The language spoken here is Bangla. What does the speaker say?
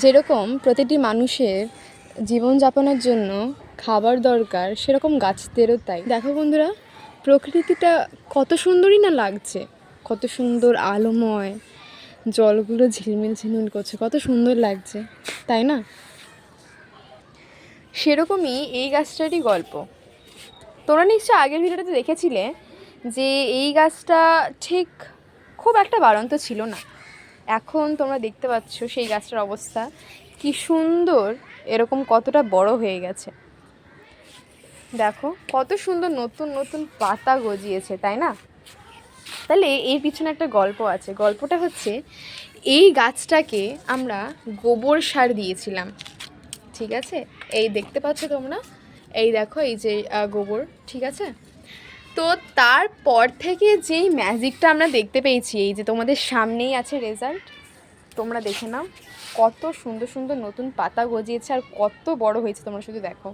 যেরকম প্রতিটি মানুষের জীবনযাপনের জন্য খাবার দরকার, সেরকম গাছদেরও তাই। দেখো বন্ধুরা, প্রকৃতিটা কত সুন্দরই না লাগছে, কত সুন্দর আলোময়, জলগুলো ঝিলমিল ঝিলমিল করছে, কত সুন্দর লাগছে, তাই না? সেরকমই এই গাছটারই গল্প। তোমরা নিশ্চয় আগের ভিডিওটাতে দেখেছিলে যে এই গাছটা ঠিক খুব একটা বাড়ন্ত ছিল না। এখন তোমরা দেখতে পাচ্ছ সেই গাছটার অবস্থা কি সুন্দর, এরকম কতটা বড় হয়ে গেছে। দেখো কত সুন্দর নতুন নতুন পাতা গজিয়েছে, তাই না? তাহলে এর পিছনে একটা গল্প আছে। গল্পটা হচ্ছে, এই গাছটাকে আমরা গোবর সার দিয়েছিলাম, ঠিক আছে? এই দেখতে পাচ্ছ তোমরা, এই দেখো, এই যে গোবর, ঠিক আছে? তো তারপর থেকে যেই ম্যাজিকটা আমরা দেখতে পেয়েছি, এই যে তোমাদের সামনেই আছে রেজাল্ট, তোমরা দেখে নাও কত সুন্দর সুন্দর নতুন পাতা গজিয়েছে আর কত বড় হয়েছে, তোমরা শুধু দেখো।